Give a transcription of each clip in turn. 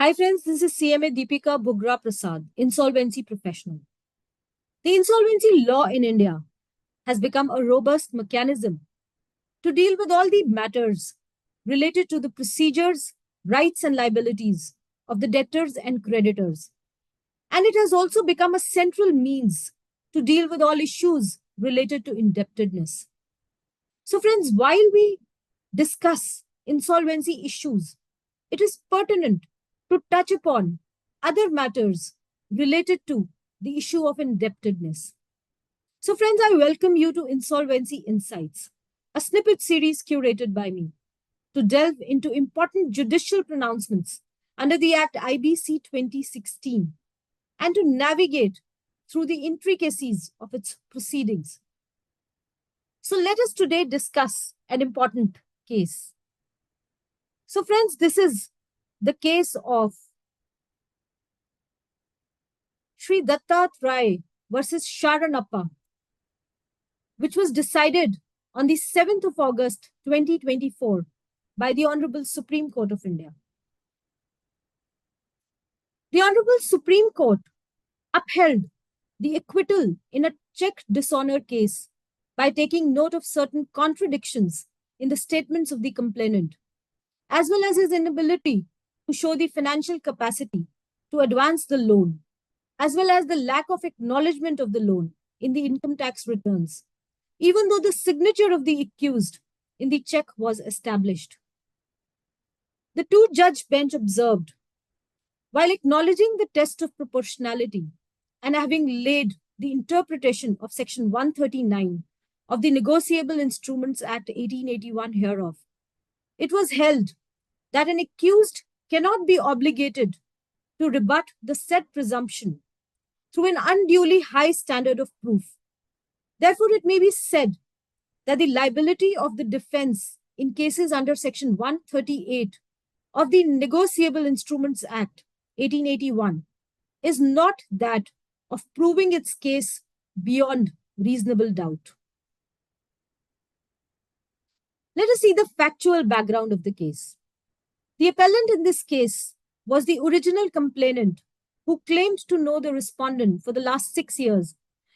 Hi friends, this is CMA Deepika Bhugra Prasad, Insolvency Professional. The insolvency law in India has become a robust mechanism to deal with all the matters related to the procedures, rights and liabilities of the debtors and creditors. And it has also become a central means to deal with all issues related to indebtedness. So friends, while we discuss insolvency issues, it is pertinent to touch upon other matters related to the issue of indebtedness. So friends, I welcome you to Insolvency Insights, a snippet series curated by me to delve into important judicial pronouncements under the Act IBC 2016 and to navigate through the intricacies of its proceedings. So let us today discuss an important case. So friends, this is the case of Sri Dattatraya versus Sharanappa, which was decided on the 7th of August 2024 by the Honorable Supreme Court of India. The Honorable Supreme Court upheld the acquittal in a check dishonor case by taking note of certain contradictions in the statements of the complainant, as well as his inability to show the financial capacity to advance the loan, as well as the lack of acknowledgement of the loan in the income tax returns, even though the signature of the accused in the check was established. The two-judge bench observed, while acknowledging the test of proportionality and having laid the interpretation of Section 139 of the Negotiable Instruments Act 1881 hereof, it was held that an accused cannot be obligated to rebut the said presumption through an unduly high standard of proof. Therefore, it may be said that the liability of the defense in cases under Section 138 of the Negotiable Instruments Act 1881 is not that of proving its case beyond reasonable doubt. Let us see the factual background of the case. The appellant in this case was the original complainant who claimed to know the respondent for the last 6 years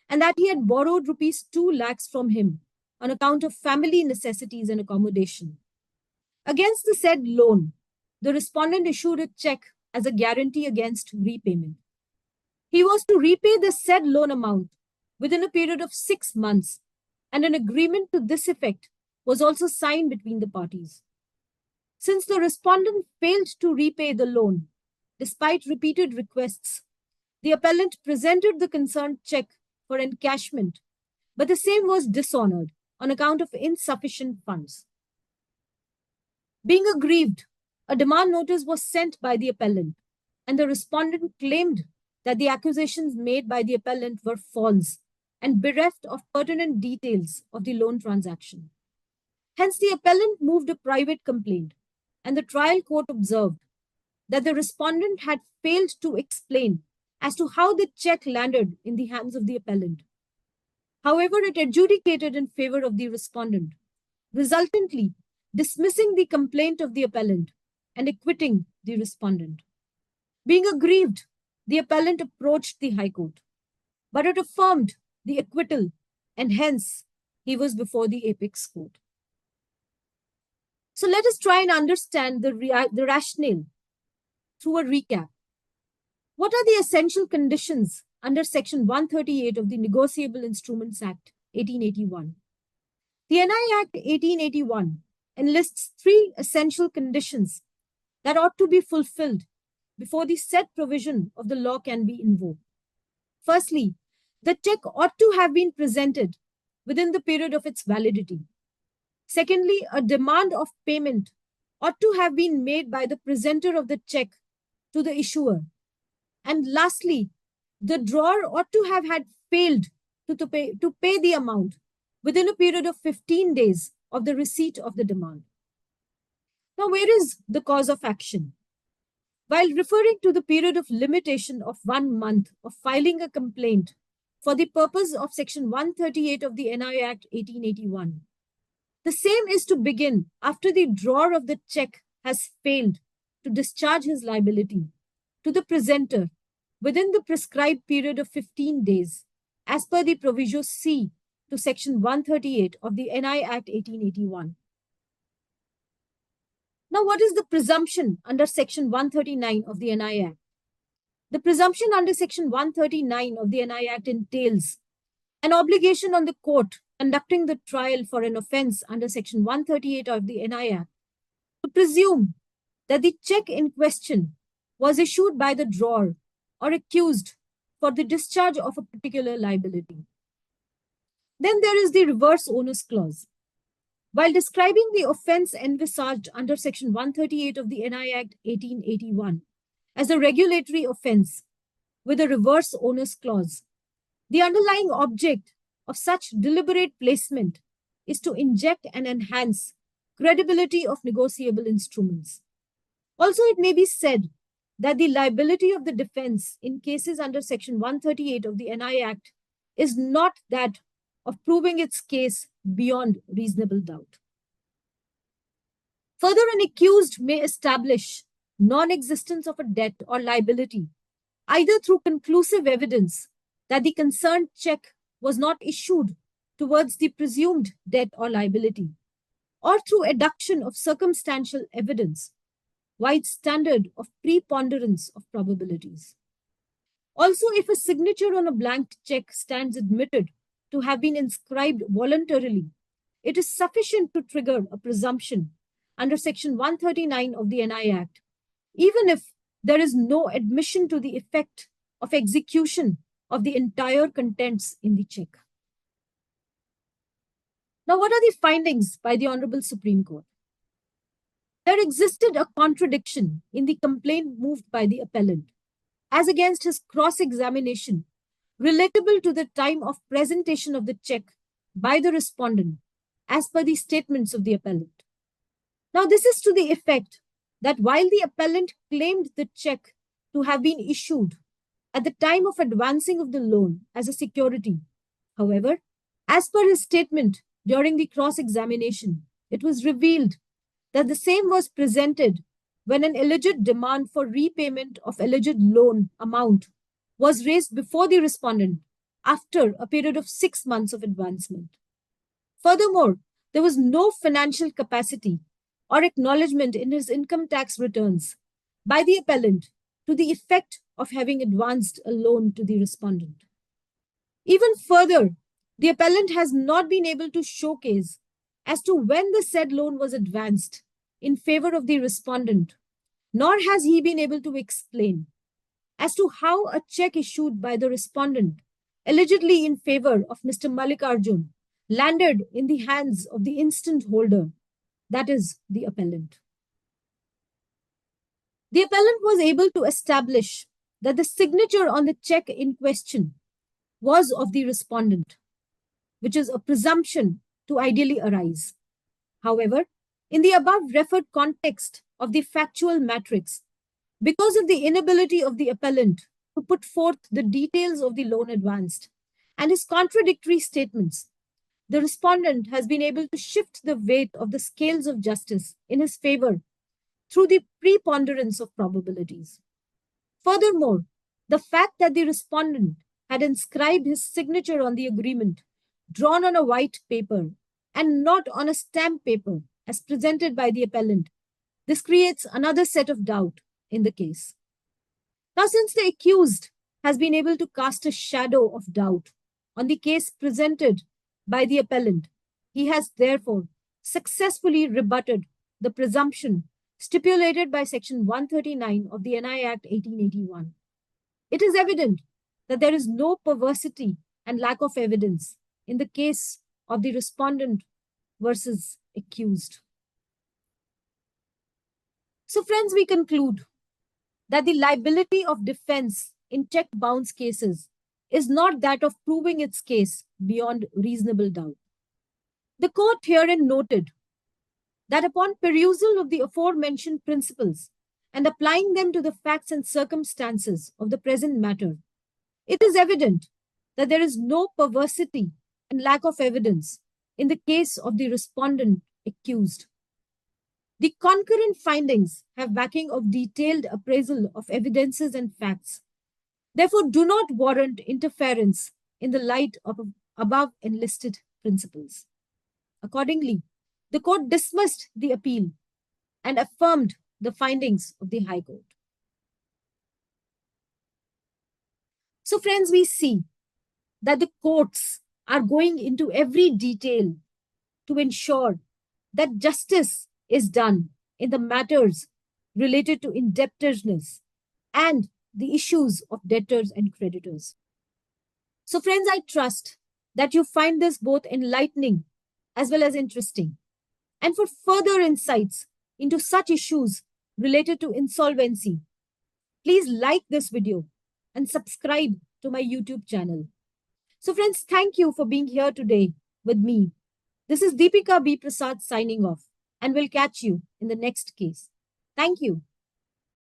and that he had borrowed rupees 2 lakhs from him on account of family necessities and accommodation. Against the said loan, the respondent issued a check as a guarantee against repayment. He was to repay the said loan amount within a period of 6 months, and an agreement to this effect was also signed between the parties. Since the respondent failed to repay the loan, despite repeated requests, the appellant presented the concerned check for encashment, but the same was dishonored on account of insufficient funds. Being aggrieved, a demand notice was sent by the appellant, and the respondent claimed that the accusations made by the appellant were false and bereft of pertinent details of the loan transaction. Hence, the appellant moved a private complaint, and the trial court observed that the respondent had failed to explain as to how the check landed in the hands of the appellant. However, it adjudicated in favor of the respondent, resultantly dismissing the complaint of the appellant and acquitting the respondent. Being aggrieved, the appellant approached the High Court, but it affirmed the acquittal, and hence he was before the apex court. So let us try and understand the rationale through a recap. What are the essential conditions under Section 138 of the Negotiable Instruments Act 1881? The NI Act 1881 enlists 3 essential conditions that ought to be fulfilled before the said provision of the law can be invoked. Firstly, the check ought to have been presented within the period of its validity. Secondly, a demand of payment ought to have been made by the presenter of the check to the issuer. And lastly, the drawer ought to have had failed to pay the amount within a period of 15 days of the receipt of the demand. Now, where is the cause of action? While referring to the period of limitation of 1 month of filing a complaint for the purpose of Section 138 of the NI Act 1881, the same is to begin after the drawer of the check has failed to discharge his liability to the presenter within the prescribed period of 15 days, as per the proviso C to Section 138 of the NI Act 1881. Now, what is the presumption under Section 139 of the NI Act? The presumption under Section 139 of the NI Act entails an obligation on the court conducting the trial for an offence under Section 138 of the NI Act to presume that the check in question was issued by the drawer or accused for the discharge of a particular liability. Then there is the reverse onus clause. While describing the offence envisaged under Section 138 of the NI Act 1881 as a regulatory offence with a reverse onus clause, the underlying object of such deliberate placement is to inject and enhance credibility of negotiable instruments. Also, it may be said that the liability of the defense in cases under Section 138 of the NI Act is not that of proving its case beyond reasonable doubt. Further, an accused may establish non-existence of a debt or liability either through conclusive evidence that the concerned check was not issued towards the presumed debt or liability, or through adduction of circumstantial evidence, wide standard of preponderance of probabilities. Also, if a signature on a blank check stands admitted to have been inscribed voluntarily, it is sufficient to trigger a presumption under Section 139 of the NI Act, even if there is no admission to the effect of execution of the entire contents in the check. Now, what are the findings by the Honorable Supreme Court? There existed a contradiction in the complaint moved by the appellant, as against his cross-examination, relatable to the time of presentation of the check by the respondent, as per the statements of the appellant. Now, this is to the effect that while the appellant claimed the check to have been issued at the time of advancing of the loan as a security, however, as per his statement during the cross-examination, it was revealed that the same was presented when an alleged demand for repayment of alleged loan amount was raised before the respondent after a period of 6 months of advancement. Furthermore, there was no financial capacity or acknowledgement in his income tax returns by the appellant to the effect of having advanced a loan to the respondent. Even further, the appellant has not been able to showcase as to when the said loan was advanced in favor of the respondent, nor has he been able to explain as to how a check issued by the respondent, allegedly in favor of Mr. Mallikarjun, landed in the hands of the instant holder, that is, the appellant. The appellant was able to establish that the signature on the check in question was of the respondent, which is a presumption to ideally arise. However, in the above referred context of the factual matrix, because of the inability of the appellant to put forth the details of the loan advanced and his contradictory statements, the respondent has been able to shift the weight of the scales of justice in his favor through the preponderance of probabilities. Furthermore, the fact that the respondent had inscribed his signature on the agreement drawn on a white paper and not on a stamp paper as presented by the appellant, this creates another set of doubt in the case. Now, since the accused has been able to cast a shadow of doubt on the case presented by the appellant, he has therefore successfully rebutted the presumption stipulated by Section 139 of the NI Act 1881. It is evident that there is no perversity and lack of evidence in the case of the respondent versus accused. So, friends, we conclude that the liability of defense in check bounce cases is not that of proving its case beyond reasonable doubt. The court herein noted that upon perusal of the aforementioned principles and applying them to the facts and circumstances of the present matter, it is evident that there is no perversity and lack of evidence in the case of the respondent accused. The concurrent findings have backing of detailed appraisal of evidences and facts, therefore do not warrant interference in the light of above enlisted principles. Accordingly, the court dismissed the appeal and affirmed the findings of the High Court. So, friends, we see that the courts are going into every detail to ensure that justice is done in the matters related to indebtedness and the issues of debtors and creditors. So, friends, I trust that you find this both enlightening as well as interesting. And for further insights into such issues related to insolvency, please like this video and subscribe to my YouTube channel. So, friends, thank you for being here today with me. This is Deepika B. Prasad signing off, and we'll catch you in the next case. Thank you.